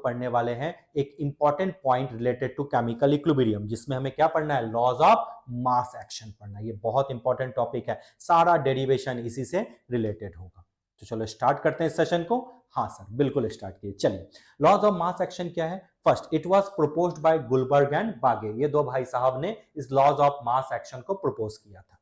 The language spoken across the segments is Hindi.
पढ़ने वाले हैं एक important point related to chemical equilibrium, जिसमें हमें क्या पढ़ना है, लॉज ऑफ मास एक्शन पढ़ना है। ये बहुत इंपॉर्टेंट टॉपिक है, सारा डेरिवेशन इसी से रिलेटेड होगा। तो चलो स्टार्ट करते हैं इस सेशन को। हाँ सर, बिल्कुल स्टार्ट कीजिए। चलिए, लॉज ऑफ मास एक्शन क्या है? First, it was proposed by Guldberg and बागे। ये दो भाई साहब ने इस लॉज ऑफ मास एक्शन को प्रपोज किया था।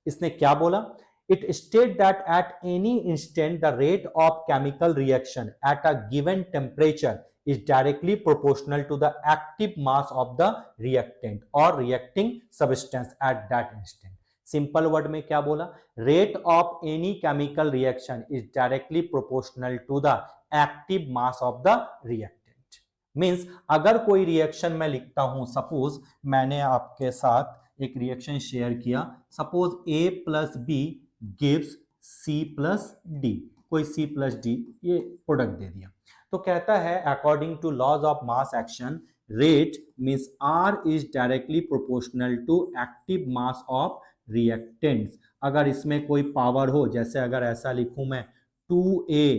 इसने क्या बोला? It states that at any instant the rate of chemical reaction at a given temperature is directly proportional to the active mass of the reactant or reacting substance at that instant. Simple word में क्या बोला? Rate of any chemical reaction is directly proportional to the active mass of the reactant. Means अगर कोई रिएक्शन मैं लिखता हूं, सपोज मैंने आपके साथ एक रिएक्शन शेयर किया, suppose A plus B gives C plus D, कोई C प्लस डी ये प्रोडक्ट दे दिया, तो कहता है according to laws of mass action rate means R is directly proportional to active mass of reactants. अगर इसमें कोई पावर हो, जैसे अगर ऐसा लिखूं मैं 2A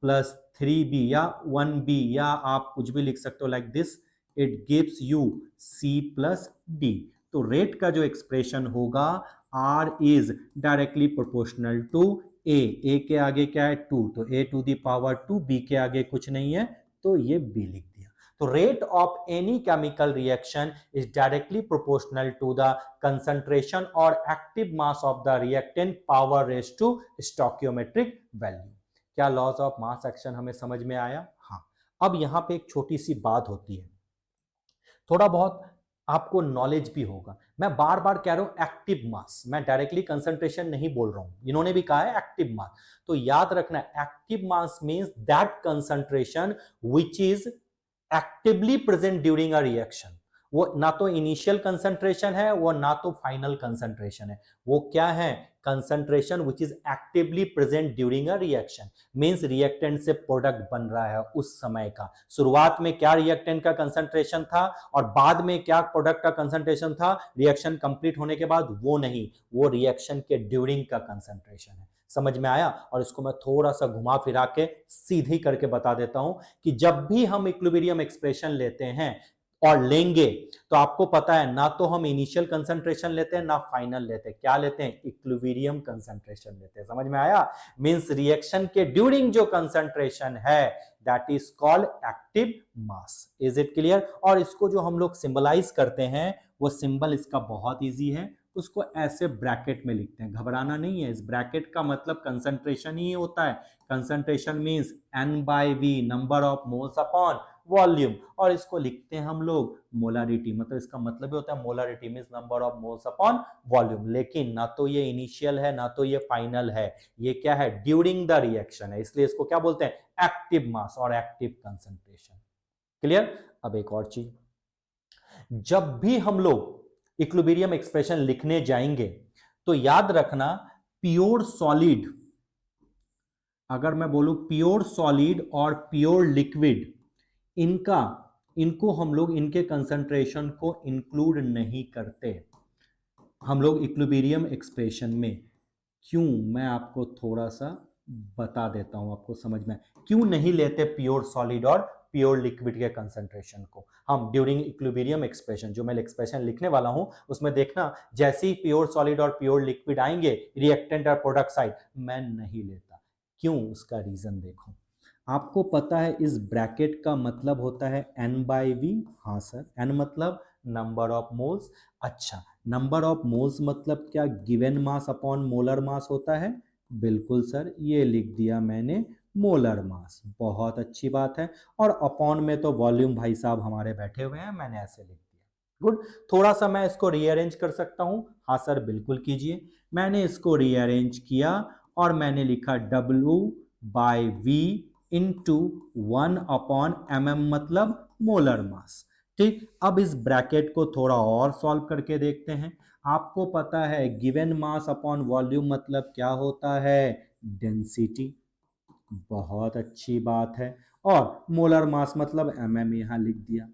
प्लस 3B या 1B या आप कुछ भी लिख सकते हो like this, it gives you C plus D. तो रेट का जो एक्सप्रेशन होगा R is directly proportional to A के आगे क्या है 2, तो A to the power 2, B के आगे कुछ नहीं है तो ये B लिख दिया। तो rate of any chemical reaction is directly proportional to the concentration और active mass of the reactant power raise to stoichiometric value. क्या लॉज ऑफ मास एक्शन हमें समझ में आया? हाँ। अब यहां पे एक छोटी सी बात होती है, थोड़ा बहुत आपको नॉलेज भी होगा। मैं बार बार कह रहा हूं एक्टिव मास, मैं डायरेक्टली कंसंट्रेशन नहीं बोल रहा हूं, इन्होंने भी कहा है एक्टिव मास। तो याद रखना, active mass means that concentration which is actively present during a reaction. वो ना तो इनिशियल कंसंट्रेशन है, वो ना तो फाइनल कंसंट्रेशन है, वो क्या है? Concentration which is actively present during a reaction. Means reactant से प्रोडक्ट बन रहा है उस समय का, शुरुआत में क्या रिएक्टेंट का कंसंट्रेशन था और बाद में क्या प्रोडक्ट का कंसंट्रेशन था रिएक्शन कंप्लीट होने के बाद, वो नहीं, वो रिएक्शन के ड्यूरिंग का कंसंट्रेशन है। समझ में आया? और इसको मैं थोड़ा सा घुमा फिरा के सीधी करके बता देता हूं कि जब भी हम इक्विलिब्रियम एक्सप्रेशन लेते हैं और लेंगे तो आपको पता है ना तो हम इनिशियल कंसंट्रेशन लेते हैं ना फाइनल लेते हैं, क्या लेते हैं? इक्विलिब्रियम कंसंट्रेशन लेते हैं। समझ में आया? मींस रिएक्शन के ड्यूरिंग जो कंसंट्रेशन है that is called active mass. Is it clear? और इसको जो हम लोग सिंबलाइज करते हैं वो सिंबल इसका बहुत इजी है, उसको ऐसे ब्रैकेट में लिखते हैं, घबराना नहीं है। इस ब्रैकेट का मतलब कंसंट्रेशन ही होता है। Concentration means N/V, number of moles upon volume, और इसको लिखते हैं हम लोग मोलारिटी, मतलब इसका मतलब ही होता है molarity means number of moles upon volume. लेकिन ना तो ये इनिशियल है ना तो ये फाइनल है, ये क्या है? ड्यूरिंग द रिएक्शन है, इसलिए इसको क्या बोलते हैं? एक्टिव मास और एक्टिव कंसंट्रेशन। क्लियर? अब एक और चीज, जब भी हम लोग इक्विलिब्रियम एक्सप्रेशन लिखने जाएंगे तो याद रखना प्योर सॉलिड, अगर मैं बोलूं प्योर सॉलिड और प्योर लिक्विड, इनको हम लोग इनके कंसंट्रेशन को इंक्लूड नहीं करते हम लोग इक्विलिब्रियम एक्सप्रेशन में। क्यों? मैं आपको थोड़ा सा बता देता हूं, आपको समझ में क्यों नहीं लेते प्योर सॉलिड और प्योर लिक्विड के कंसंट्रेशन को हम ड्यूरिंग इक्विलिब्रियम एक्सप्रेशन। जो मैं एक्सप्रेशन लिखने वाला हूं उसमें देखना, जैसे ही प्योर सॉलिड और प्योर लिक्विड आएंगे रिएक्टेंट और प्रोडक्ट साइड, मैं नहीं लेता। क्यों? उसका रीजन देखो। आपको पता है इस ब्रैकेट का मतलब होता है N/V। हाँ सर, N मतलब नंबर ऑफ मोल्स। अच्छा, नंबर ऑफ मोल्स मतलब क्या? Given mass upon molar mass होता है। बिल्कुल सर, ये लिख दिया मैंने मोलर मास, बहुत अच्छी बात है। और अपॉन में तो वॉल्यूम भाई साहब हमारे बैठे हुए हैं, मैंने ऐसे लिख दिया। गुड। थोड़ा सा मैं इसको रीअरेंज कर सकता हूं? हाँ सर बिल्कुल कीजिए। मैंने इसको रीअरेंज किया और मैंने लिखा W/V इंटू 1/mm मतलब मोलर मास। ठीक, अब इस ब्रैकेट को थोड़ा और सॉल्व करके देखते हैं। आपको पता है गिवन मास अपॉन वॉल्यूम मतलब क्या होता है? डेंसिटी। बहुत अच्छी बात है। और मोलर मास मतलब mm, यहां लिख दिया।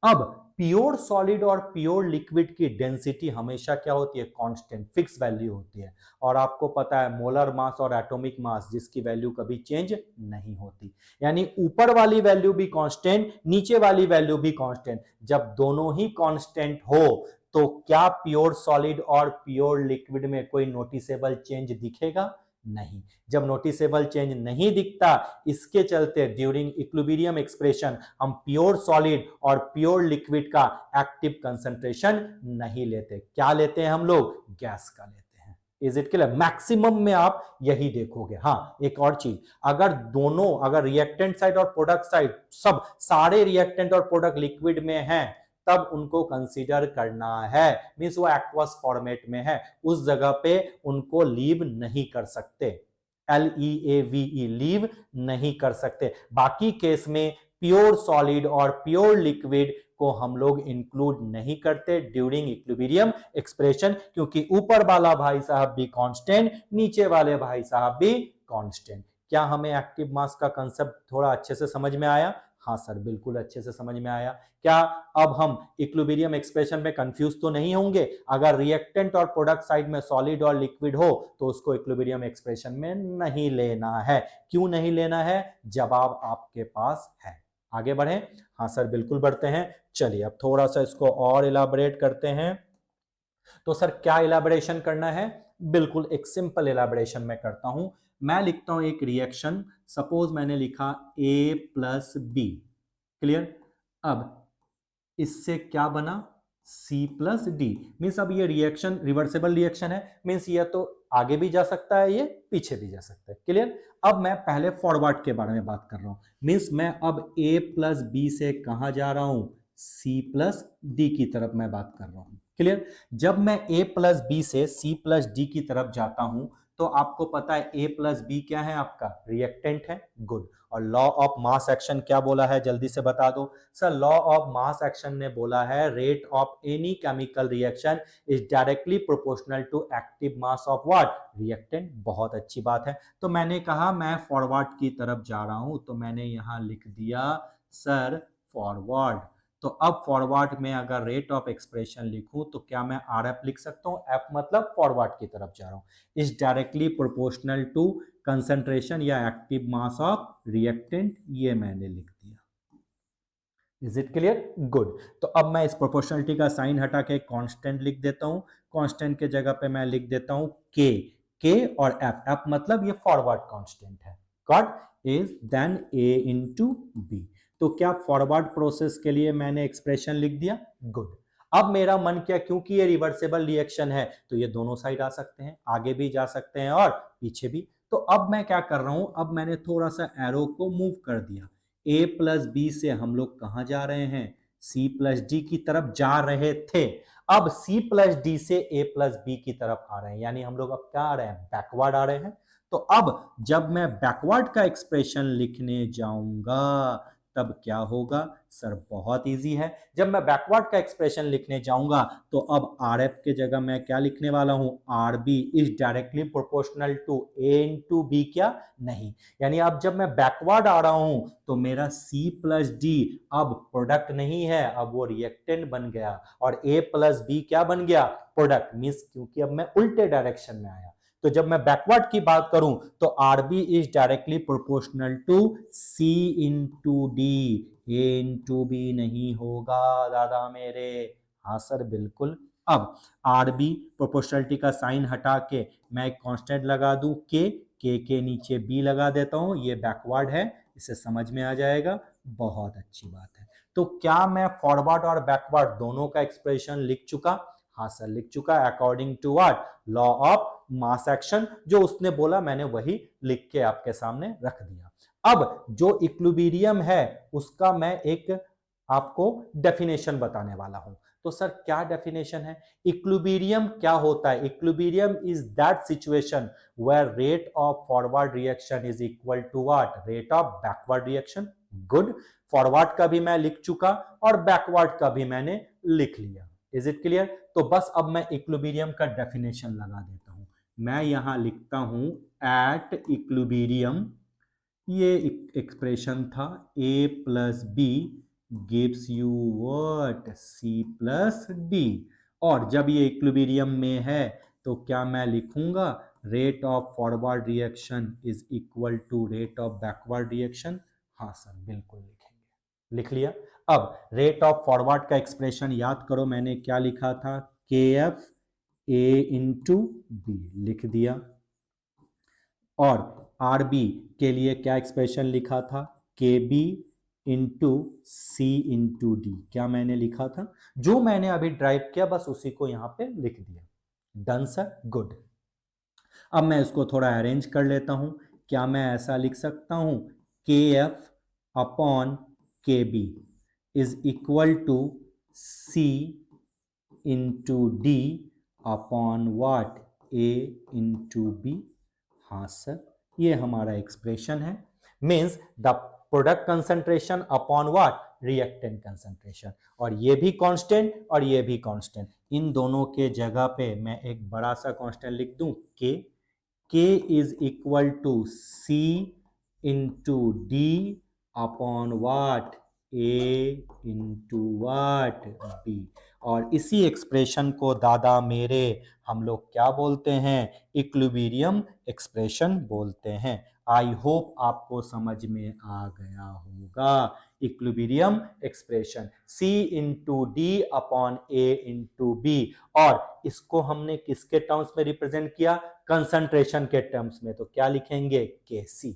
अब प्योर सॉलिड और प्योर लिक्विड की डेंसिटी हमेशा क्या होती है, कांस्टेंट, फिक्स वैल्यू होती है। और आपको पता है मोलर मास और एटॉमिक मास जिसकी वैल्यू कभी चेंज नहीं होती, यानी ऊपर वाली वैल्यू भी कांस्टेंट, नीचे वाली वैल्यू भी कांस्टेंट। जब दोनों ही कांस्टेंट हो तो क्या प्योर सॉलिड और प्योर लिक्विड में कोई नोटिसेबल चेंज दिखेगा? नहीं। जब नोटिसेबल चेंज नहीं दिखता, इसके चलते ड्यूरिंग इक्विलिब्रियम एक्सप्रेशन हम प्योर सॉलिड और प्योर लिक्विड का एक्टिव कंसंट्रेशन नहीं लेते। क्या लेते हैं हम लोग? गैस का लेते हैं। Is it clear? मैक्सिमम में आप यही देखोगे। हाँ, एक और चीज, अगर दोनों, अगर रिएक्टेंट साइड और प्रोडक्ट साइड सब सारे रिएक्टेंट और प्रोडक्ट लिक्विड में हैं, तब उनको कंसीडर करना है, मींस वो एक्वस फॉर्मेट में है, उस जगह पे उनको लीव नहीं कर सकते। LEAVE, लीव नहीं कर सकते। बाकी केस में प्योर सॉलिड और प्योर लिक्विड को हम लोग इंक्लूड नहीं करते ड्यूरिंग इक्विलिब्रियम एक्सप्रेशन, क्योंकि ऊपर वाला भाई साहब भी कांस्टेंट, नीचे वाले भाई साहब भी कांस्टेंट। क्या हमें एक्टिव मास का कंसेप्ट थोड़ा अच्छे से समझ में आया? हाँ सर, बिल्कुल अच्छे से समझ में आया। क्या अब हम इक्विलिब्रियम एक्सप्रेशन में कंफ्यूज तो नहीं होंगे? अगर रिएक्टेंट और प्रोडक्ट साइड में सॉलिड और लिक्विड हो तो उसको इक्विलिब्रियम एक्सप्रेशन में नहीं लेना है। क्यों नहीं लेना है? जवाब आपके पास है। आगे बढ़े? हाँ सर, बिल्कुल बढ़ते हैं। चलिए अब थोड़ा सा इसको और इलाबोरेट करते हैं। तो सर क्या इलाबोरेशन करना है? बिल्कुल एक सिंपल इलाबोरेशन में करता हूं। मैं लिखता हूं एक रिएक्शन, सपोज मैंने लिखा A+B। क्लियर? अब इससे क्या बना? C+D। मीन्स अब ये रिएक्शन रिवर्सिबल रिएक्शन है, मीन्स ये तो आगे भी जा सकता है, ये पीछे भी जा सकता है। क्लियर? अब मैं पहले फॉरवर्ड के बारे में बात कर रहा हूं, मीन्स मैं अब A+B से कहां जा रहा हूं? C+D की तरफ मैं बात कर रहा हूं। क्लियर? जब मैं A+B से C+D की तरफ जाता हूं तो आपको पता है A+B क्या है? आपका रिएक्टेंट है। गुड। और लॉ ऑफ मास एक्शन क्या बोला है, जल्दी से बता दो sir. Law of mass action ने बोला है rate of any chemical reaction is directly proportional to active mass of what? Reactant. बहुत अच्छी बात है। तो मैंने कहा मैं फॉरवर्ड की तरफ जा रहा हूं, तो मैंने यहां लिख दिया सर फॉरवर्ड। तो अब फॉरवर्ड में अगर रेट ऑफ एक्सप्रेशन लिखूं तो क्या मैं RF लिख सकता हूं? F मतलब फॉरवर्ड की तरफ जा रहा हूं। Is directly proportional to concentration या एक्टिव मास ऑफ रिएक्टेंट, ये मैंने लिख दिया। Is it clear? गुड। तो अब मैं इस प्रोपोर्शनलिटी का साइन हटा के कांस्टेंट लिख देता हूं। कांस्टेंट के जगह पे मैं लिख देता हूं के और एफ मतलब ये फॉरवर्ड कांस्टेंट है। Got? Is then A into B. तो क्या फॉरवर्ड प्रोसेस के लिए मैंने एक्सप्रेशन लिख दिया? गुड। अब मेरा मन किया, क्योंकि ये रिवर्सिबल रिएक्शन है तो ये दोनों साइड आ सकते हैं, आगे भी जा सकते हैं और पीछे भी। तो अब मैं क्या कर रहा हूं, अब मैंने थोड़ा सा एरो को मूव कर दिया। A+B से हम लोग कहां जा रहे हैं? C+D की तरफ जा रहे थे। अब C+D से A+B की तरफ आ रहे हैं, यानी हम लोग अब क्या आ रहे हैं? बैकवर्ड आ रहे हैं। तो अब जब मैं बैकवर्ड का एक्सप्रेशन लिखने जाऊंगा तब क्या होगा? सर बहुत इजी है। जब मैं बैकवर्ड का एक्सप्रेशन लिखने जाऊंगा तो अब RF के जगह मैं क्या लिखने वाला हूं? RB is directly proportional to A into B। क्या? नहीं। यानी अब जब मैं बैकवर्ड आ रहा हूं तो मेरा C+D अब प्रोडक्ट नहीं है, अब वो रिएक्टेंट बन गया, और A+B क्या बन गया? प्रोडक्ट। मींस क्योंकि अब मैं उल्टे डायरेक्शन में आया। तो जब मैं बैकवर्ड की बात करूं तो RB is directly proportional to C into D. A into B नहीं होगा दादा मेरे। हाँ सर, बिल्कुल। अब RB प्रोपोर्शनलिटी का साइन हटा के मैं एक कांस्टेंट लगा दूं के नीचे B लगा देता हूं, ये बैकवर्ड है, इसे समझ में आ जाएगा। बहुत अच्छी बात है। तो क्या मैं फॉरवर्ड और बैकवर्ड दोनों का एक्सप्रेशन लिख चुका? हाँ सर, लिख चुका। According to what? Law of mass action. जो उसने बोला मैंने वही लिख के आपके सामने रख दिया। अब जो इक्विलिब्रियम है उसका मैं एक आपको डेफिनेशन बताने वाला हूं। तो सर क्या डेफिनेशन है? इक्विलिब्रियम क्या होता है? Equilibrium is that situation where rate of forward reaction is equal to what? Rate of backward reaction. Good. Forward का भी मैं लिख चुका और बैकवर्ड का भी मैंने लिख लिया। Is it clear? तो बस अब मैं इक्विलिब्रियम का डेफिनेशन लगा देता हूं। मैं यहां लिखता हूं एट इक्विलिब्रियम, ये एक्सप्रेशन था A+B gives you what? C plus D। और जब ये इक्विलिब्रियम में है तो क्या मैं लिखूंगा rate of forward reaction is equal to rate of backward reaction? हाँ सर, बिल्कुल लिखेंगे। लिख लिया। अब रेट ऑफ फॉरवर्ड का एक्सप्रेशन याद करो, मैंने क्या लिखा था? के एफ ए इंटू बी लिख दिया। और आर बी के लिए क्या एक्सप्रेशन लिखा था? के बी इंटू सी इंटू डी। क्या मैंने लिखा था? जो मैंने अभी ड्राइव किया बस उसी को यहां पे लिख दिया। Done sir, good. अब मैं इसको थोड़ा अरेंज कर लेता हूं। क्या मैं ऐसा लिख सकता हूं? K F upon K B is equal to C into D upon what? A into B. हाँ सर, ये हमारा एक्सप्रेशन है। Means the product concentration upon what? Reactant concentration. और ये भी कांस्टेंट और ये भी कांस्टेंट। इन दोनों के जगह पे मैं एक बड़ा सा कांस्टेंट लिख दूं, K is equal to C into D upon what? A into what? B. और इसी एक्सप्रेशन को दादा मेरे हम लोग क्या बोलते हैं? इक्विलिब्रियम एक्सप्रेशन बोलते हैं। आई होप आपको समझ में आ गया होगा। Equilibrium expression C into D upon A into B. और इसको हमने किसके टर्म्स में रिप्रेजेंट किया? कंसंट्रेशन के टर्म्स में। तो क्या लिखेंगे? Kc।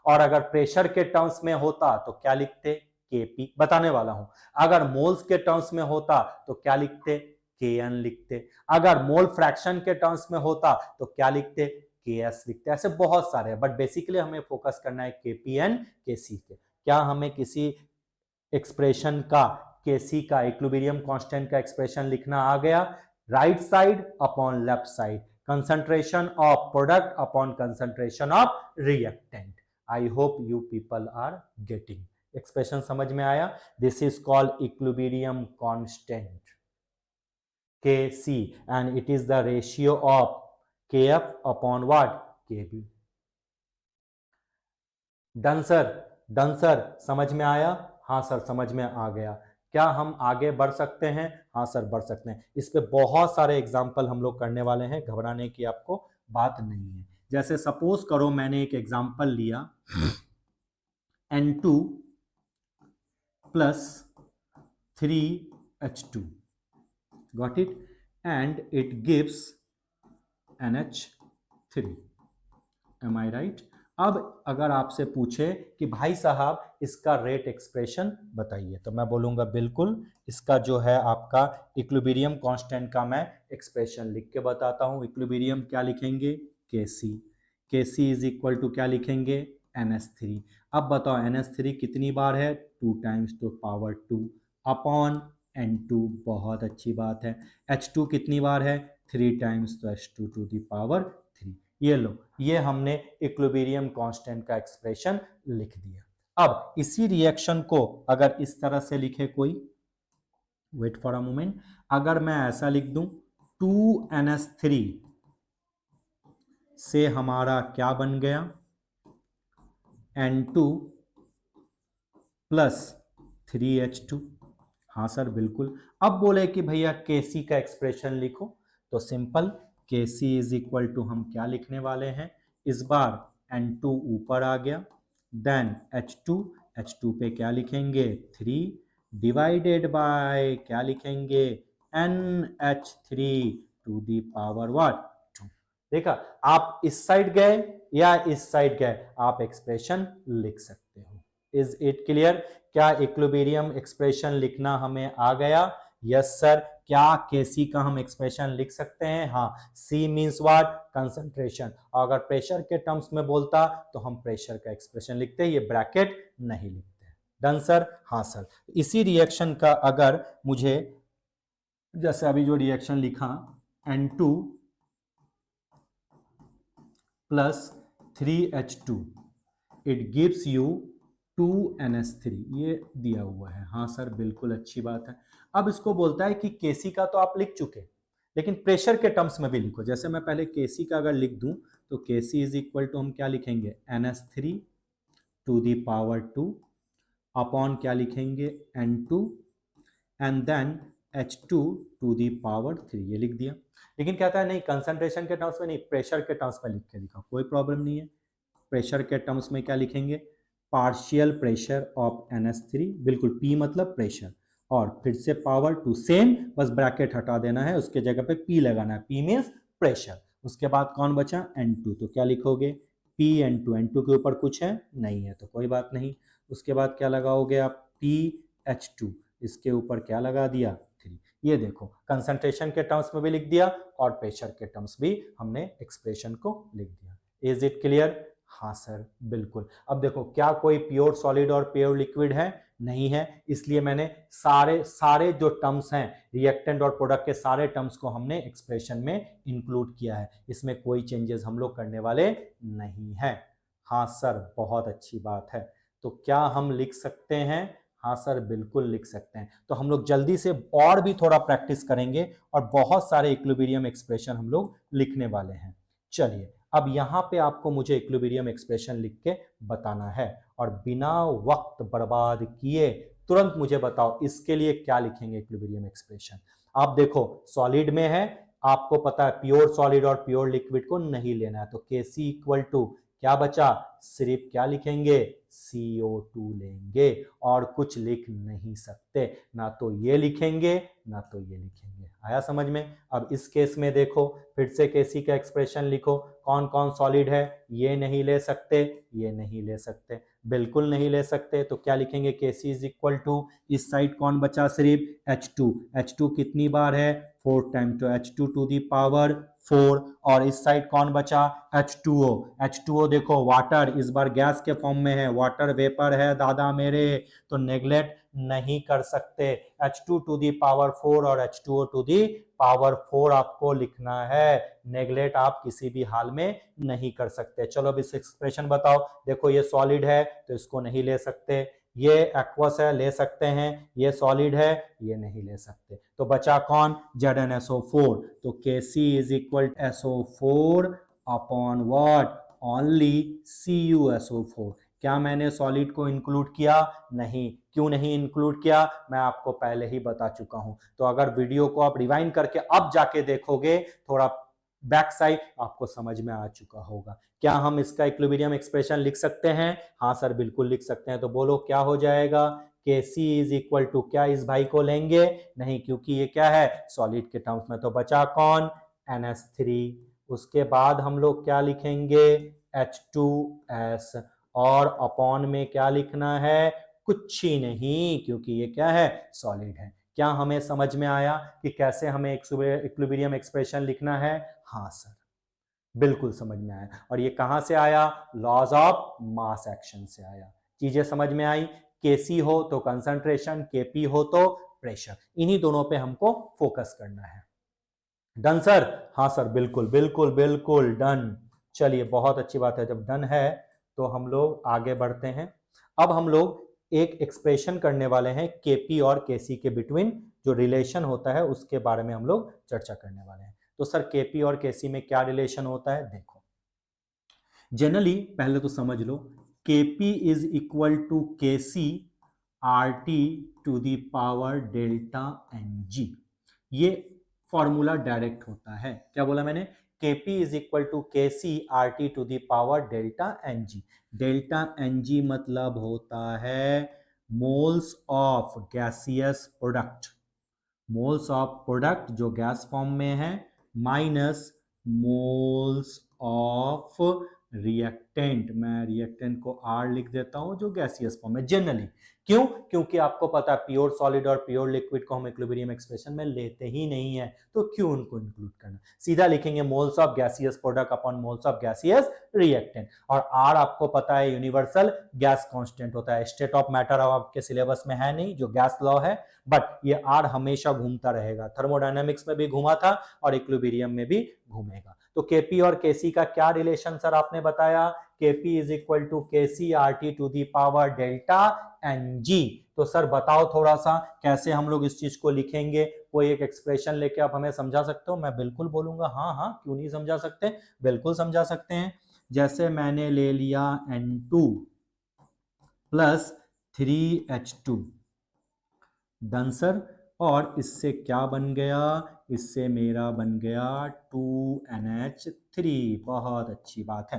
और अगर प्रेशर के टर्म्स में होता तो क्या लिखते? Kp। बताने वाला हूं। अगर मोल्स के टर्म्स में होता तो क्या लिखते? Kn लिखते। अगर मोल फ्रैक्शन के टर्म्स में होता तो क्या लिखते? Ks लिखते। ऐसे बहुत सारे हैं, बट बेसिकली हमें फोकस करना है Kpn Kc के। क्या हमें किसी एक्सप्रेशन का, Kc का, इक्विलिब्रियम कांस्टेंट का एक्सप्रेशन लिखना आ गया? Right side upon left side, concentration of product upon concentration of reactant. I hope you people are getting. Expression समझ में आया? This is called equilibrium constant Kc and it is the ratio of Kf upon what? Kb। Done sir, done sir, समझ में आया? हाँ सर, समझ में आ गया। क्या हम आगे बढ़ सकते हैं? हाँ सर, बढ़ सकते हैं। इस पे बहुत सारे एग्जाम्पल हम लोग करने वाले हैं, घबराने की आपको बात नहीं है। जैसे सपोज करो मैंने एक एग्जाम्पल लिया, N2 plus 3H2, got it, and it gives NH3। Am I right? अब अगर आपसे पूछे कि भाई साहब इसका रेट एक्सप्रेशन बताइए, तो मैं बोलूंगा बिल्कुल, इसका जो है आपका इक्विलिब्रियम कांस्टेंट का मैं एक्सप्रेशन लिख के बताता हूं। इक्विलिब्रियम क्या लिखेंगे? Kc। Kc is equal to क्या लिखेंगे? NH3। अब बताओ NH3 कितनी बार है? 2 टाइम्स तो पावर 2 अपॉन N2। बहुत अच्छी बात है। H2 कितनी बार है? 3 टाइम्स तो H2 टू दी पावर 3। ये लो, ये हमने इक्विलिब्रियम कांस्टेंट का एक्सप्रेशन लिख दिया। अब इसी रिएक्शन को अगर इस तरह से लिखे कोई, वेट फॉर अ मोमेंट, अगर मैं ऐसा लिख दूं 2NH3 से हमारा क्या बन गया? N2 plus 3H2। हाँ सर, बिल्कुल। अब बोले कि भैया Kc का एक्सप्रेशन लिखो, तो simple, Kc is equal to हम क्या लिखने वाले हैं? इस बार N2 ऊपर आ गया, देन H2 पे क्या लिखेंगे? 3 डिवाइडेड बाय क्या लिखेंगे? NH3 to the power what? 2। देखा, आप इस साइड गए या इस साइड गए, आप एक्सप्रेशन लिख सकते हो। Is it clear? क्या इक्विलिब्रियम एक्सप्रेशन लिखना हमें आ गया? Yes sir. क्या Kc का हम एक्सप्रेशन लिख सकते हैं? हाँ। C means what? कंसंट्रेशन। अगर प्रेशर के टर्म्स में बोलता तो हम प्रेशर का एक्सप्रेशन लिखते, ये ब्रैकेट नहीं लिखते। Done sir? हाँ सर। इसी रिएक्शन का अगर मुझे, जैसे अभी जो रिएक्शन लिखा, N2 plus 3H2 it gives you 2NH3, ये दिया हुआ है। हाँ सर, बिल्कुल अच्छी बात है। अब इसको बोलता है कि Kc का तो आप लिख चुके, लेकिन प्रेशर के टर्म्स में भी लिखो। जैसे मैं पहले Kc का अगर लिख दूं तो Kc इज इक्वल टू हम क्या लिखेंगे? NH3 to the power 2 upon क्या लिखेंगे N2 and then H2 to the power 3, ये लिख दिया। लेकिन कहता है नहीं कंसंट्रेशन के टर्म्स में नहीं, प्रेशर के टर्म्स में लिख के दिखा, कोई प्रॉब्लम नहीं है। प्रेशर के टर्म्स में क्या लिखेंगे, पार्शियल प्रेशर ऑफ NH3, बिल्कुल P मतलब प्रेशर, और फिर से पावर 2 सेम, बस ब्रैकेट हटा देना है, उसके जगह पे P लगाना है, P मीन्स प्रेशर। उसके बाद कौन बचा N2, तो क्या लिखोगे PN2, N2 के ऊपर कुछ है नहीं है तो कोई बात नहीं। उसके बाद क्या लगाओगे आप PH2, इसके ऊपर क्या लगा दिया 3। ये देखो कंसंट्रेशन के टर्म्स में भी लिख दिया और प्रेशर के टर्म्स भी हमने एक्सप्रेशन को लिख दिया। Is it clear? हाँ सर बिल्कुल। अब देखो क्या कोई प्योर सॉलिड और प्योर लिक्विड है? नहीं है, इसलिए मैंने सारे जो टर्म्स हैं रिएक्टेंट और प्रोडक्ट के सारे टर्म्स को हमने एक्सप्रेशन में इंक्लूड किया है, इसमें कोई चेंजेस हम लोग करने वाले नहीं है। हाँ सर बहुत अच्छी बात है। तो क्या हम लिख सकते हैं? हाँ सर बिल्कुल लिख सकते हैं। तो हम लोग जल्दी से और भी थोड़ा प्रैक्टिस करेंगे और बहुत सारे इक्विलिब्रियम एक्सप्रेशन हम लोग लिखने वाले हैं। चलिए अब यहाँ पे आपको मुझे इक्विलिब्रियम एक्सप्रेशन लिख के बताना है और बिना वक्त बर्बाद किए तुरंत मुझे बताओ इसके लिए क्या लिखेंगे इक्विलिब्रियम एक्सप्रेशन। आप देखो सॉलिड में है, आपको पता है प्योर सॉलिड और प्योर लिक्विड को नहीं लेना है, तो Kc इक्वल टू क्या बचा, सिर्फ क्या लिखेंगे CO2 लेंगे और कुछ लिख नहीं सकते, ना तो ये लिखेंगे ना तो ये लिखेंगे। आया समझ में? अब इस केस में देखो फिर से Kc का एक्सप्रेशन लिखो, कौन कौन सॉलिड है, ये नहीं ले सकते, ये नहीं ले सकते, बिल्कुल नहीं ले सकते, तो क्या लिखेंगे Kc इज इक्वल टू, इस साइड कौन बचा सिर्फ H2, H2 कितनी बार है 4 टाइम, तो H2 टू दी पावर 4, और इस साइड कौन बचा H2O, H2O देखो वाटर इस बार गैस के फॉर्म में है, वाटर वेपर है दादा मेरे, तो नेग्लेक्ट नहीं कर सकते, H2 टू दी पावर 4 और H2O टू दी पावर 4 आपको लिखना है, नेग्लेक्ट आप किसी भी हाल में नहीं कर सकते। चलो अब इस एक्सप्रेशन बताओ, देखो ये सॉलिड है तो इसको नहीं ले सकते, ये एक्वस है ले सकते हैं, ये सॉलिड है ये नहीं ले सकते, तो बचा कौन ZnSO4, तो Kc is equal SO4 upon what, only CuSO4। क्या मैंने सॉलिड को इंक्लूड किया? नहीं। क्यों नहीं इंक्लूड किया? मैं आपको पहले ही बता चुका हूं, तो अगर वीडियो को आप रिवाइंड करके अब जाके देखोगे थोड़ा बैक साइड, आपको समझ में आ चुका होगा। क्या हम इसका इक्विलिब्रियम एक्सप्रेशन लिख सकते हैं? हाँ सर बिल्कुल लिख सकते हैं, तो बोलो क्या हो जाएगा, Kc इज इक्वल टू, क्या इस भाई को लेंगे? नहीं, क्योंकि ये क्या है सॉलिड के टर्म्स में, तो बचा कौन NH3। उसके बाद हम लोग क्या लिखेंगे H2S, और अपॉन में क्या लिखना है, कुछ ही नहीं, क्योंकि ये क्या है सॉलिड है। क्या हमें समझ में आया कि कैसे हमें इक्विलिब्रियम एक्सप्रेशन लिखना है? हाँ सर बिल्कुल समझ में आया। और ये कहां से आया? लॉज ऑफ मास एक्शन से आया। चीजें समझ में आई? Kc हो तो कंसंट्रेशन, Kp हो तो प्रेशर, इन्हीं दोनों पे हमको फोकस करना है। Done sir? हाँ सर बिल्कुल बिल्कुल बिल्कुल डन। चलिए बहुत अच्छी बात है, जब डन है तो हम लोग आगे बढ़ते हैं। अब हम लोग एक एक्सप्रेशन करने वाले हैं Kp और Kc के बिटवीन, जो रिलेशन होता है उसके बारे में हम लोग चर्चा करने वाले हैं। तो सर Kp और Kc में क्या रिलेशन होता है? देखो जनरली पहले तो समझ लो, Kp is equal to Kc RT to the power delta Ng, ये फॉर्मूला डायरेक्ट होता है। क्या बोला मैंने? Kp is equal to Kc RT to the power delta Ng। Delta Ng मतलब होता है moles of gaseous product, moles of product जो गैस फॉर्म में है, माइनस मोल्स ऑफ रिएक्टेंट, मैं रिएक्टेंट को R लिख देता हूं जो गैसियस फॉर्म है जनरली। क्यों? क्योंकि आपको पता है प्योर सॉलिड और प्योर लिक्विड को हम इक्विलिब्रियम एक्सप्रेशन में लेते ही नहीं है, तो क्यों उनको इंक्लूड करना, सीधा लिखेंगे moles of gaseous product upon moles of gaseous reactant. और R आपको पता है यूनिवर्सल गैस कांस्टेंट होता है, स्टेट ऑफ मैटर आपके सिलेबस में है नहीं जो गैस लॉ है, बट ये R हमेशा घूमता रहेगा, थर्मोडायनेमिक्स में भी घूमा था और इक्विलिब्रियम में भी घूमेगा। तो Kp और Kc का क्या रिलेशन सर आपने बताया? Kp is equal to Kc RT to the power delta Ng। तो सर बताओ थोड़ा सा कैसे हम लोग इस चीज को लिखेंगे, कोई एक एक्सप्रेशन लेके आप हमें समझा सकते हो? मैं बिल्कुल बोलूंगा हाँ हाँ, क्यों नहीं समझा सकते, बिल्कुल समझा सकते हैं। जैसे मैंने ले लिया N2 plus 3H2 done sir. और इससे क्या बन गया, इससे मेरा बन गया 2NH3। बहुत अच्छी बात है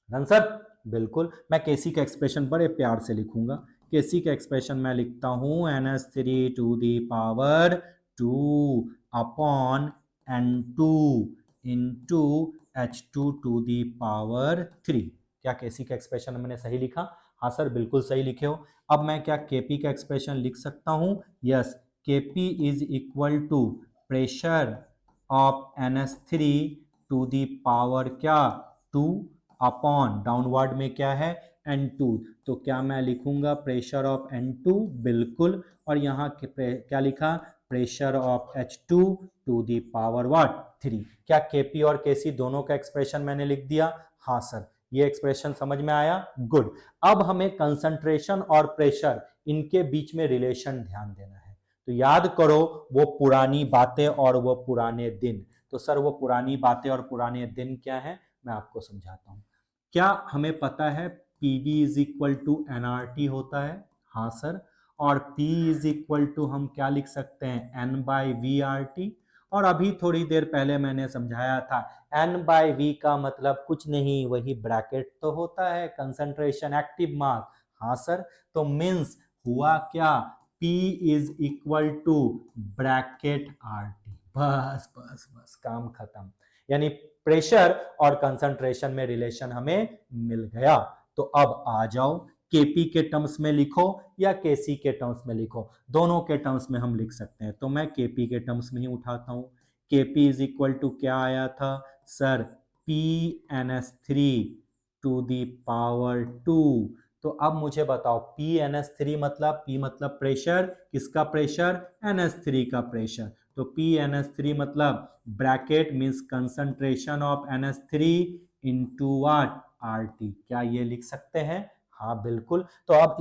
डन सर। बिल्कुल, मैं केसी का एक्सप्रेशन बड़े प्यार से लिखूंगा। केसी का एक्सप्रेशन मैं लिखता हूं NH3 to the power 2 upon N2 into H2 to the power 3। क्या केसी का एक्सप्रेशन मैंने सही लिखा? हाँ सर, बिल्कुल सही लिखे हो। अब मैं क्या केपी का एक्सप्रेशन लिख सकता हूं? Yes, KP is equal to pressure of NH3 to the power क्या 2 अपॉन डाउनवर्ड में क्या है N2। तो क्या मैं लिखूंगा प्रेशर ऑफ N2? बिल्कुल। और यहाँ क्या लिखा? Pressure of H2 to the power what 3। क्या केपी और केसी दोनों का एक्सप्रेशन मैंने लिख दिया? हाँ सर, ये एक्सप्रेशन समझ में आया? गुड। अब हमें कंसंट्रेशन और प्रेशर इनके बीच में रिलेशन ध्यान देना है। तो याद करो वो पुरानी बातें और वो पुराने दिन। तो सर वो पुरानी बातें और पुराने दिन क्या है, मैं आपको समझाता हूं। क्या हमें पता है PV is equal to NRT होता है? हाँ सर। और P इज इक्वल टू हम क्या लिख सकते हैं? N/VRT। और अभी थोड़ी देर पहले मैंने समझाया था N/V का मतलब कुछ नहीं, वही ब्रैकेट तो होता है कंसंट्रेशन एक्टिव मास। हाँ सर। तो मीन्स हुआ क्या, P is equal to bracket RT। बस बस बस, काम खत्म। यानी प्रेशर और कंसंट्रेशन में रिलेशन हमें मिल गया। तो अब आ जाओ, केपी के टर्म्स में लिखो या केसी के टर्म्स में लिखो, दोनों के टर्म्स में हम लिख सकते हैं। तो मैं केपी के टर्म्स में ही उठाता हूं। केपी इज इक्वल टू क्या आया था sir? PNS3 to the power 2। तो अब मुझे बताओ PNS3 मतलब, P मतलब प्रेशर, किसका प्रेशर? NS3 का प्रेशर। तो PNS3 मतलब bracket means concentration of NH3 into what RT। क्या ये लिख सकते हैं? हाँ बिल्कुल। तो अब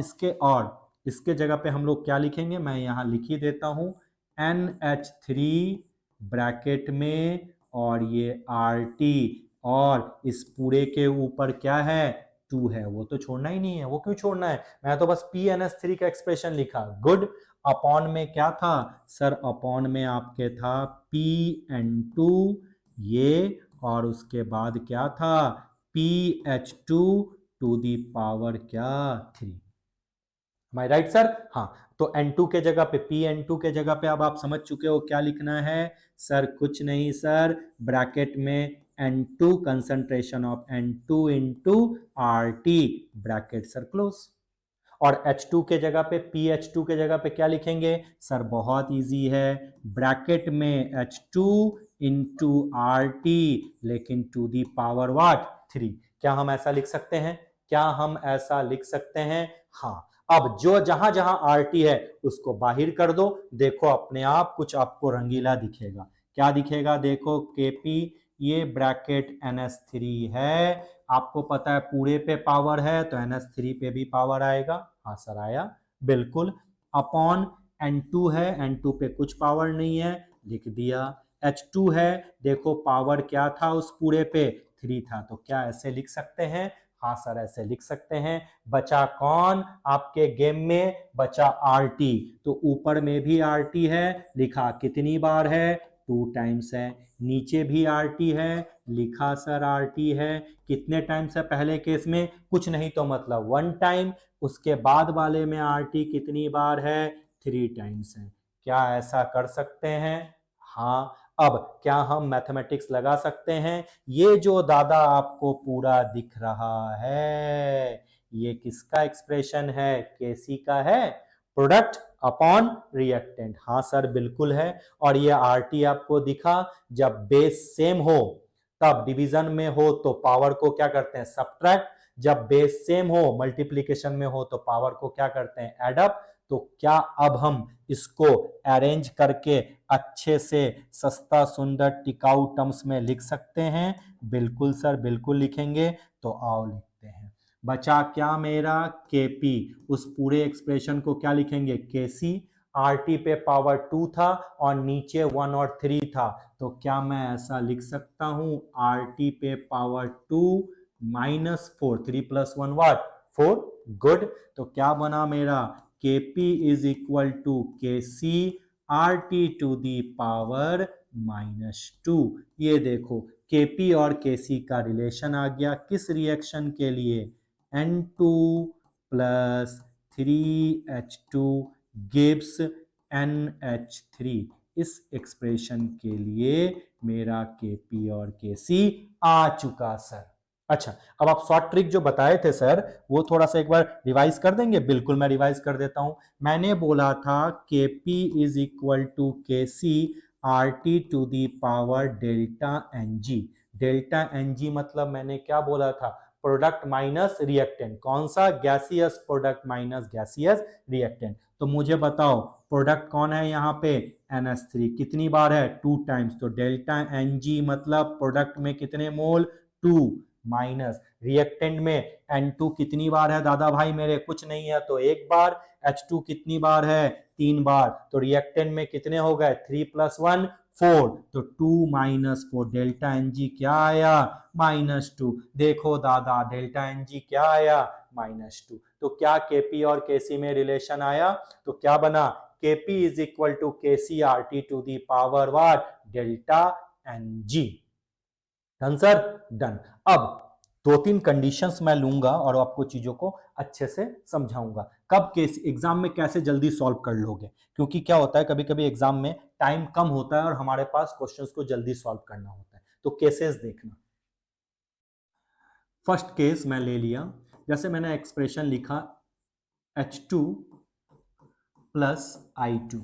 इसके जगह पे हम लोग क्या लिखेंगे, मैं यहाँ लिख ही देता हूँ NH3 ब्रैकेट में और ये RT, और इस पूरे के ऊपर क्या है 2 है, वो तो छोड़ना ही नहीं है। वो क्यों छोड़ना है, मैं तो बस PNS3 का एक्सप्रेशन लिखा। गुड। अपॉन में क्या था सर? अपॉन में आपके था PN2 ये, और उसके बाद क्या था PH2 टू दी पावर क्या 3। My right sir? हाँ। तो N2 के जगह पे, PN2 के जगह पे अब आप समझ चुके हो क्या लिखना है सर? कुछ नहीं सर, ब्रैकेट में N2 concentration of N2 into RT bracket sir close. और H2 के जगह पे, PH2 के जगह पे क्या लिखेंगे सर? बहुत इजी है, ब्रैकेट में H2 इंटू RT, लेकिन टू दी पावर व्हाट 3। क्या हम ऐसा लिख सकते हैं? क्या हम ऐसा लिख सकते हैं? हाँ। अब जो जहां जहां RT है उसको बाहर कर दो, देखो अपने आप कुछ आपको रंगीला दिखेगा। क्या दिखेगा? देखो KP ये ब्रैकेट NS3 है, आपको पता है पूरे पे पावर है तो NH3 पे भी पावर आएगा। हाँ सर आया, बिल्कुल। अपॉन N2 है, N2 पे कुछ पावर नहीं है, लिख दिया। H2 है, देखो पावर क्या था उस पूरे पे 3 था, तो क्या ऐसे लिख सकते हैं? हाँ सर ऐसे लिख सकते हैं। बचा कौन आपके गेम में? बचा RT। तो ऊपर में भी RT है, लिखा कितनी बार है? 2 टाइम्स है। नीचे भी RT है, लिखा सर RT है। कितने टाइम्स है पहले केस में? कुछ नहीं तो मतलब 1 टाइम। उसके बाद वाले में RT कितनी बार है? 3 टाइम्स है। क्या ऐसा कर सकते हैं? हाँ। अब क्या हम मैथमेटिक्स लगा सकते हैं? ये जो दादा आपको पूरा दिख रहा है, ये किसका एक्सप्रेशन है? केसी का है। प्रोडक्ट अपॉन रिएक्टेंट, हाँ सर बिल्कुल है। और ये RT आपको दिखा, जब बेस सेम हो तब डिवीजन में हो तो पावर को क्या करते हैं? सब्ट्रैक्ट। जब बेस सेम हो मल्टीप्लिकेशन में हो तो पावर को क्या करते हैं? Add up. तो क्या अब हम इसको अरेंज करके अच्छे से सस्ता सुंदर टिकाऊ टर्म्स में लिख सकते हैं? बिल्कुल सर बिल्कुल लिखेंगे। तो आओ लिखते हैं। बचा क्या मेरा? KP। उस पूरे एक्सप्रेशन को क्या लिखेंगे? KC। RT पे पावर 2 था और नीचे 1 और 3 था, तो क्या मैं ऐसा लिख सकता हूं? RT पे पावर 2 -4, 3 + 1 व्हाट 4। गुड। तो क्या बना मेरा, Kp is equal to K C R T to the power -2। ये देखो Kp और Kc का रिलेशन आ गया किस रिएक्शन के लिए, N2 plus 3H2 gives NH3। इस एक्सप्रेशन के लिए मेरा Kp और Kc आ चुका सर। अच्छा, अब आप शॉर्ट ट्रिक जो बताए थे सर वो थोड़ा सा एक बार रिवाइज कर देंगे। बिल्कुल मैं रिवाइज कर देता हूं। मैंने बोला था Kp is equal to K C R T to the power delta N G. Delta N G मतलब मैंने क्या बोला था, प्रोडक्ट माइनस रिएक्टेंट। कौन सा, gaseous product minus gaseous reactant. तो मुझे बताओ प्रोडक्ट कौन है यहाँ पे, NH3 कितनी बार है, 2 टाइम्स। तो डेल्टा एन जी मतलब प्रोडक्ट में कितने मोल, 2, माइनस रिएक्टेंट में N2 कितनी बार है दादा भाई मेरे, कुछ नहीं है तो एक बार। H2 कितनी बार है, 3 बार। तो रिएक्टेंट में कितने हो गए, 3 + 1 4। तो 2 - 4 डेल्टा एन जी क्या आया, -2। देखो दादा डेल्टा एन जी क्या आया, -2। तो क्या Kp और Kc में रिलेशन आया, तो क्या बना, Kp is equal to K C R T to the power what, delta N G. Done sir, done. अब 2-3 कंडीशंस मैं लूंगा और आपको चीजों को अच्छे से समझाऊंगा कब केस एग्जाम में कैसे जल्दी सॉल्व कर लोगे। क्योंकि क्या होता है कभी कभी एग्जाम में टाइम कम होता है और हमारे पास क्वेश्चंस को जल्दी सॉल्व करना होता है। तो केसेस देखना। फर्स्ट केस मैं ले लिया, जैसे मैंने एक्सप्रेशन लिखा H2 plus I2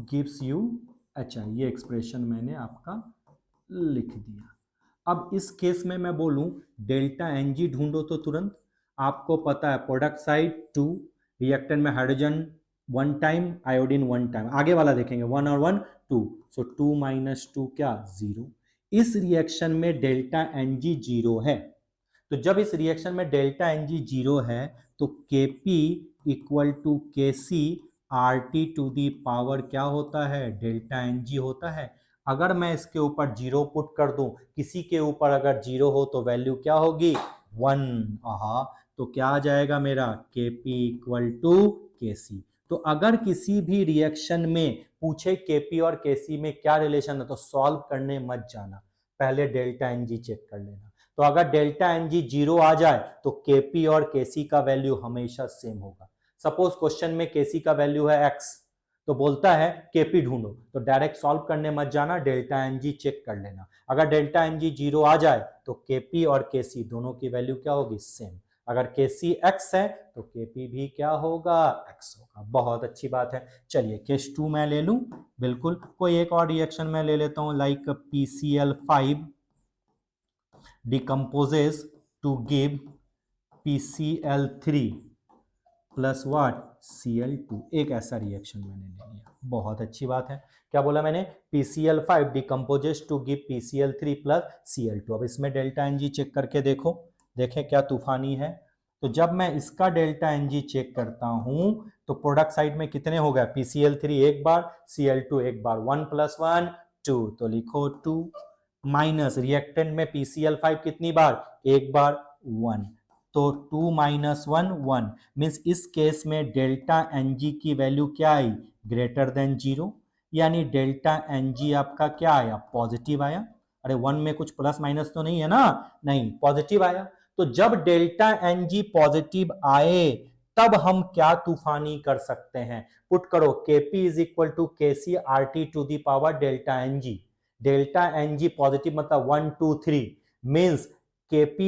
gives you HI। ये एक्सप्रेशन मैंने आपका लिख दिया। अब इस केस में मैं बोलूं डेल्टा एन जी ढूंढो तो तुरंत आपको पता है प्रोडक्ट साइड 2, रिएक्टेंट में हाइड्रोजन 1 टाइम, आयोडीन 1 टाइम। आगे वाला देखेंगे 1 और 1 2। सो 2 - 2 क्या, 0। इस रिएक्शन में डेल्टा एन जी 0 है। तो जब इस रिएक्शन में डेल्टा एन जी 0 है तो Kp equal to K C R T to the power क्या होता है, डेल्टा एन जी होता है। अगर मैं इसके ऊपर 0 पुट कर दूं, किसी के ऊपर अगर 0 हो तो वैल्यू क्या होगी, 1। आहा, तो क्या आ जाएगा मेरा, Kp इक्वल टू Kc। तो अगर किसी भी रिएक्शन में पूछे Kp और Kc में क्या रिलेशन है तो सॉल्व करने मत जाना, पहले डेल्टा एन जी चेक कर लेना। तो अगर डेल्टा एन जी 0 आ जाए तो Kp और Kc का वैल्यू हमेशा सेम होगा। सपोज क्वेश्चन में Kc का वैल्यू है x, तो बोलता है Kp ढूंढो, तो डायरेक्ट सॉल्व करने मत जाना, डेल्टा एन जी चेक कर लेना। अगर डेल्टा एन जी 0 आ जाए तो Kp और Kc दोनों की वैल्यू क्या होगी, सेम। अगर Kc x है तो Kp भी क्या होगा, x होगा। बहुत अच्छी बात है। चलिए केस 2 मैं ले लूं, बिल्कुल कोई एक और रिएक्शन मैं ले लेता हूं, like PCl5 decomposes to give PCl3 plus what, Cl2। एक ऐसा रिएक्शन मैंने ले लिया, बहुत अच्छी बात है। क्या बोला मैंने, PCl5 decomposes to give PCl3 plus Cl2। अब इसमें डेल्टा एन जी चेक करके देखो, देखें क्या तूफानी है। तो जब मैं इसका डेल्टा एन जी चेक करता हूं तो प्रोडक्ट साइड में कितने हो गए, PCl3 एक बार, Cl2 एक बार, 1 + 1 2। तो लिखो 2, माइनस रिएक्टेंट में PCl5 कितनी बार, एक बार, 1। तो 2 - 1 1 मीन्स इस केस में डेल्टा एन जी की वैल्यू क्या आई, ग्रेटर देन 0। यानी डेल्टा एन जी आपका क्या आया, पॉजिटिव आया। अरे 1 में कुछ प्लस माइनस तो नहीं है ना, नहीं, पॉजिटिव आया। तो जब डेल्टा एन जी पॉजिटिव आए तब हम क्या तूफानी कर सकते हैं, पुट करो Kp is equal to K C R T to the power delta N G. Delta N G positive मतलब 1 2 3 means Kp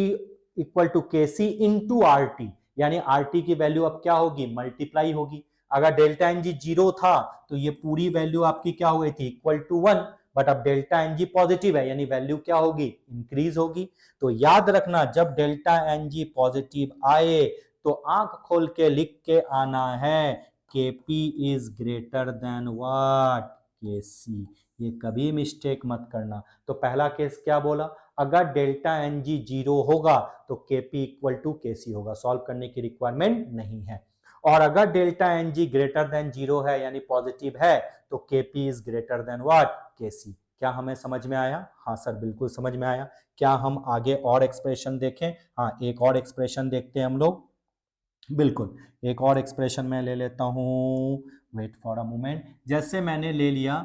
equal to K C into R T, यानी आर टी की वैल्यू अब क्या होगी, मल्टीप्लाई होगी। अगर डेल्टा एन जी 0 था तो ये पूरी वैल्यू आपकी क्या हो गई थी, इक्वल टू 1। बट अब डेल्टा एन जी पॉजिटिव है यानी वैल्यू क्या होगी, इंक्रीज होगी। तो याद रखना जब डेल्टा एन जी पॉजिटिव आए तो आंख खोल के लिख के आना है Kp is greater than what, Kc। ये कभी मिस्टेक मत करना। तो पहला केस क्या बोला, अगर डेल्टा एन जी 0 होगा तो Kp इक्वल टू Kc होगा, सॉल्व करने की रिक्वायरमेंट नहीं है। और अगर delta N G greater than 0 है यानी पॉजिटिव है तो Kp is greater than what, Kc। क्या हमें समझ में आया? हाँ सर, बिल्कुल समझ में आया। क्या हम आगे और एक्सप्रेशन देखें? हाँ, एक और एक्सप्रेशन देखते हैं हम लोग। बिल्कुल, एक और एक्सप्रेशन मैं ले लेता हूँ। Wait for a moment. जैसे मैंने ले लिया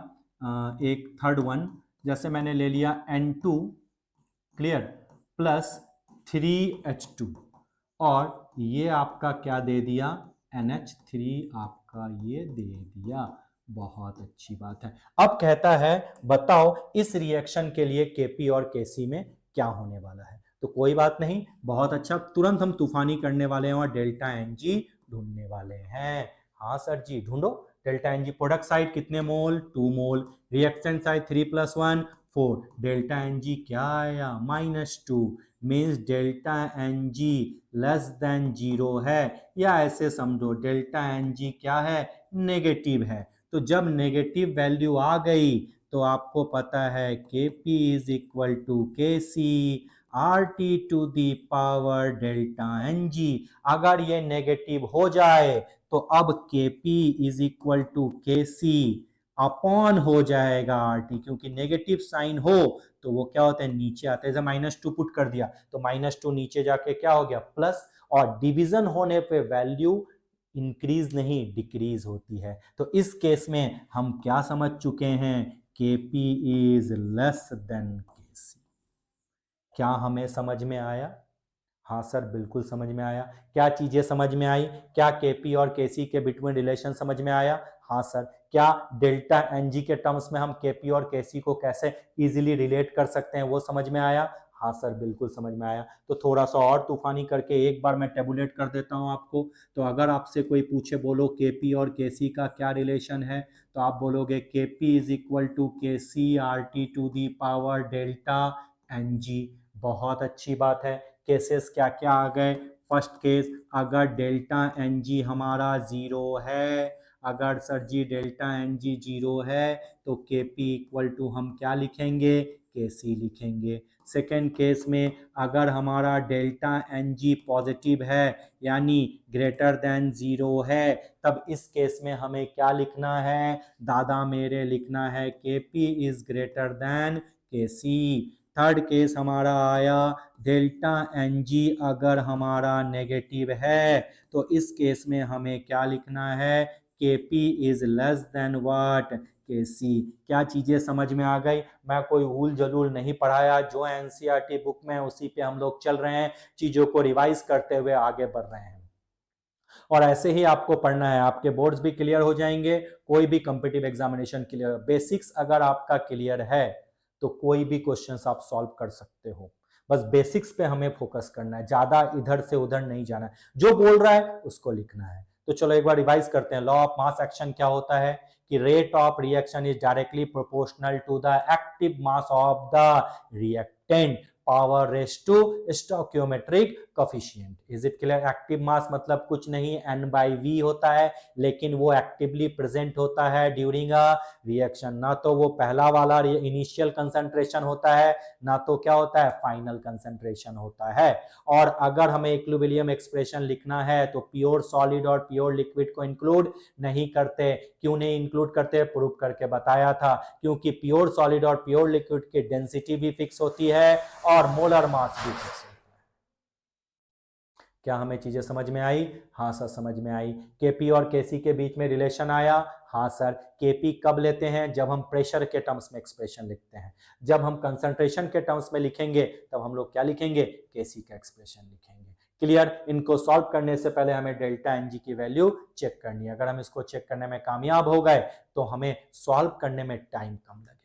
एक थर्ड वन, जैसे मैंने ले लिया N2 क्लियर प्लस 3H2 और ये आपका क्या दे दिया? NH3 आपका ये दे दिया। बहुत अच्छी बात है। अब कहता है बताओ इस रिएक्शन के लिए Kp और Kc में क्या होने वाला है। तो कोई बात नहीं, बहुत अच्छा, तुरंत हम तूफानी करने वाले हैं और डेल्टा Ng ढूंढने वाले हैं। हाँ सर जी, ढूंढो डेल्टा Ng। प्रोडक्ट साइड कितने mole? 2 mole. Reactant side 3 + 1 4। Delta Ng क्या आया? -2। Means delta Ng less than 0 है, या ऐसे समझो डेल्टा Ng क्या है? नेगेटिव है। तो जब नेगेटिव वैल्यू आ गई तो आपको पता है Kp is equal to Kc RT to the power delta Ng। अगर ये नेगेटिव हो जाए तो अब Kp is equal to Kc upon हो जाएगा RT, क्योंकि नेगेटिव साइन हो तो वो क्या होता है? नीचे आता है। जैसे -2 पुट कर दिया तो -2 नीचे जाके क्या हो गया? प्लस। और डिवीजन होने पे वैल्यू इंक्रीज नहीं डिक्रीज होती है। तो इस केस में हम क्या समझ चुके हैं? Kp is less than Kc। क्या हमें समझ में आया? हाँ सर, बिल्कुल समझ में आया। क्या चीजें समझ में आई? क्या Kp और Kc के बिटवीन रिलेशन समझ में आया? हाँ सर। क्या डेल्टा Ng के टर्म्स में हम Kp और Kc को कैसे इजीली रिलेट कर सकते हैं वो समझ में आया? हाँ सर, बिल्कुल समझ में आया। तो थोड़ा सा और तूफानी करके एक बार मैं टेबुलेट कर देता हूं आपको। तो अगर आपसे कोई पूछे बोलो Kp और Kc का क्या रिलेशन है, तो आप बोलोगे Kp is equal to Kc RT to the power delta Ng। बहुत अच्छी बात है। केसेस क्या क्या आ गए? फर्स्ट केस, अगर डेल्टा Ng हमारा 0 है, अगर सर जी डेल्टा Ng 0 है तो Kp इक्वल टू हम क्या लिखेंगे? Kc लिखेंगे। सेकेंड केस में अगर हमारा डेल्टा Ng पॉजिटिव है यानी ग्रेटर देन 0 है, तब इस केस में हमें क्या लिखना है दादा मेरे? लिखना है Kp is greater then Kc। Third case हमारा आया डेल्टा Ng अगर हमारा नेगेटिव है तो इस केस में हमें क्या लिखना है? Kp is less than what? Kc। क्या चीजें समझ में आ गई? मैं कोई ऊल जलूल नहीं पढ़ाया, जो एनसीईआरटी बुक में उसी पे हम लोग चल रहे हैं, चीजों को रिवाइज करते हुए आगे बढ़ रहे हैं। और ऐसे ही आपको पढ़ना है, आपके बोर्ड्स भी क्लियर हो जाएंगे, कोई भी कॉम्पिटिटिव एग्जामिनेशन क्लियर। बेसिक्स अगर आपका क्लियर है तो कोई भी क्वेश्चंस आप सॉल्व कर सकते हो। बस बेसिक्स पे हमें फोकस करना है, ज्यादा इधर से उधर नहीं जाना है, जो बोल रहा है उसको लिखना है। तो चलो एक बार रिवाइज करते हैं। लॉ ऑफ मास एक्शन क्या होता है कि rate of reaction is directly proportional to the active mass of the reactant power raise to stoichiometric coefficient. Is it clear? Active mass मतलब कुछ नहीं N/V होता है, लेकिन वो एक्टिवली प्रेजेंट होता है ड्यूरिंग अ रिएक्शन। ना तो वो पहला वाला इनिशियल कंसंट्रेशन होता है, ना तो क्या होता है फाइनल कंसंट्रेशन होता है। और अगर हमें इक्विलिब्रियम एक्सप्रेशन लिखना है तो प्योर सॉलिड और प्योर लिक्विड को इंक्लूड नहीं करते। क्यों नहीं इंक्लूड करते? प्रूव करके बताया था, क्योंकि प्योर सॉलिड और प्योर लिक्विड की डेंसिटी भी फिक्स होती है और मोलर मास भी फिक्स होता है। क्या हमें चीजें समझ में आई? हाँ सर, समझ में आई। Kp और Kc के बीच में रिलेशन आया? हाँ सर। Kp कब लेते हैं? जब हम प्रेशर के टर्म्स में एक्सप्रेशन लिखते हैं। जब हम कंसंट्रेशन के टर्म्स में लिखेंगे तब हम लोग क्या लिखेंगे? Kc का एक्सप्रेशन लिखेंगे। क्लियर? इनको सॉल्व करने से पहले हमें डेल्टा Ng की वैल्यू चेक करनी है। अगर हम इसको चेक करने में कामयाब हो गए तो हमें सॉल्व करने में टाइम कम लगेगा।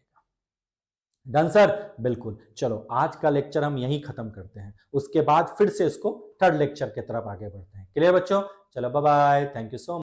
Done sir? बिल्कुल। चलो आज का लेक्चर हम यहीं खत्म करते हैं, उसके बाद फिर से इसको थर्ड लेक्चर की तरफ आगे बढ़ते हैं। क्लियर बच्चों? चलो bye bye, thank you so much.